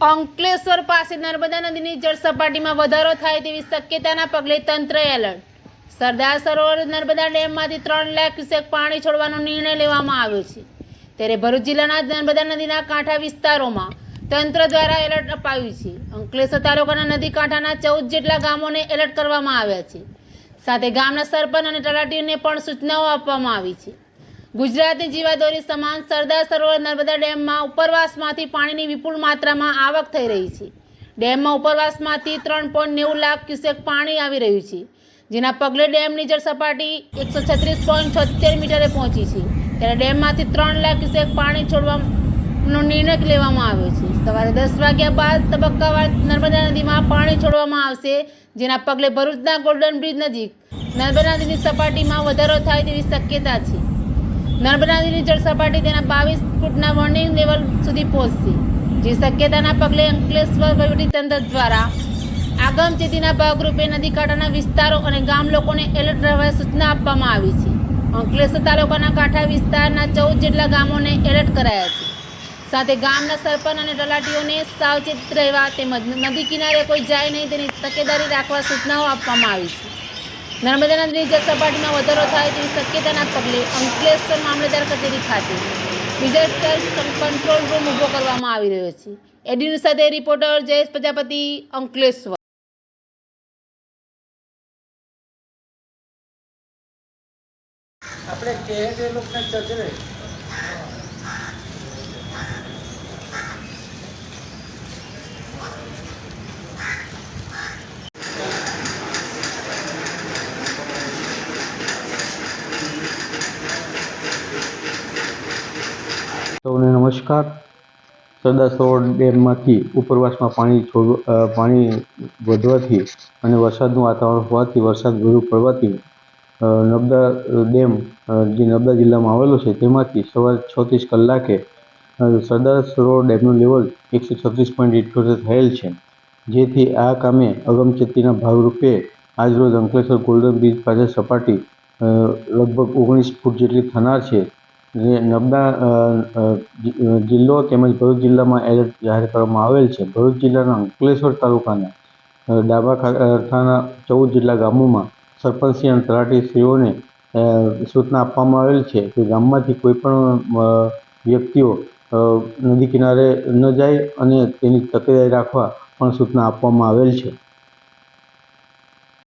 અંકલેશ્વર પાસે નર્મદા નદીની જળ સપાટીમાં વધારો થાય તેવી શક્યતાના પગલે તંત્ર એલર્ટ. સરદાર સરોવર નર્મદા ડેમમાંથી 3 લાખ ક્યુસેક પાણી છોડવાનો નિર્ણય લેવામાં આવ્યો છે. ત્યારે ભરૂચ જિલ્લાના નર્મદા નદીના કાંઠા વિસ્તારોમાં તંત્ર દ્વારા એલર્ટ અપાયું છે. અંકલેશ્વર તાલુકાના નદી કાંઠાના 14 જેટલા ગામોને એલર્ટ કરવામાં આવ્યા છે. સાથે ગામના સરપંચ અને તલાટીઓને પણ સૂચનાઓ આપવામાં આવી છે. ગુજરાતની જીવાદોરી સમાન સરદાર સરોવર નર્મદા ડેમમાં ઉપરવાસમાંથી પાણીની વિપુલ માત્રામાં આવક થઈ રહી છે. ડેમમાં ઉપરવાસમાંથી 3.90 લાખ ક્યુસેક પાણી આવી રહ્યું છે, જેના પગલે ડેમની જળ સપાટી 136.76 મીટરે પહોંચી છે. ત્યારે ડેમમાંથી 3 લાખ ક્યુસેક પાણી છોડવાનો નિર્ણય લેવામાં આવ્યો છે. સવારે 10 વાગ્યા બાદ તબક્કાવાર નર્મદા નદીમાં પાણી છોડવામાં આવશે, જેના પગલે ભરૂચના ગોલ્ડન બ્રિજ નજીક નર્મદા નદીની સપાટીમાં વધારો થાય તેવી શક્યતા છે. નર્મદા નદીની જળ સપાટી તેના 22 ફૂટના વોર્નિંગ લેવલ સુધી પહોંચશે, જે શક્યતાના પગલે અંકલેશ્વર વહીવટીતંત્ર દ્વારા આગમચેતીના ભાગરૂપે નદી કાંઠાના વિસ્તારો અને ગામ લોકોને એલર્ટ રહેવા સૂચના આપવામાં આવી છે. અંકલેશ્વર તાલુકાના કાંઠા વિસ્તારના 14 જેટલા ગામોને એલર્ટ કરાયા છે. સાથે ગામના સરપંચ અને તલાટીઓને સાવચેત રહેવા તેમજ નદી કિનારે કોઈ જાય નહીં તેની તકેદારી રાખવા સૂચનાઓ આપવામાં આવી છે. નર્મદા નદીની જળ સપાટીમાં વધારો થાય તેવી શક્યતાના પગલે અંકલેશ્વર મામલતદાર કચેરી ખાતે ડિઝાસ્ટર કંટ્રોલ રૂમ ઊભો કરવામાં આવી રહ્યો છે. એડીન્યૂઝ સાથે રિપોર્ટર જયેશ પ્રજાપતિ, અંકલેશ્વર. આપણે કહે છે લોકોને ચજરે સૌને નમસ્કાર. સરદાર સરોવર ડેમમાંથી ઉપરવાસમાં પાણી વધવાથી અને વરસાદનું વાતાવરણ હોવાથી, વરસાદ વધુ પડવાથી નર્મદા ડેમ જે નર્મદા જિલ્લામાં આવેલો છે તેમાંથી સવારે 36 કલાકે સરદાર સરોવર ડેમનું લેવલ 136.78 થયેલ છે. જેથી આ કામે અગમચેતીના ભાગરૂપે આજરોજ અંકલેશ્વર ગોલ્ડન બ્રિજ પાસે સપાટી લગભગ 19 ફૂટ જેટલી થનાર છે. નર્મદા જિલ્લો તેમજ ભરૂચ જિલ્લામાં એલર્ટ જાહેર કરવામાં આવેલ છે. ભરૂચ જિલ્લાના અંકલેશ્વર તાલુકાના ડાબા કાંઠાના 14 જેટલા ગામોમાં સરપંચશ્રી અને તલાટીશ્રીઓને સૂચના આપવામાં આવેલ છે કે ગામમાંથી કોઈ પણ વ્યક્તિઓ નદી કિનારે ન જાય અને તેની તકેદારી રાખવા પણ સૂચના આપવામાં આવેલ છે.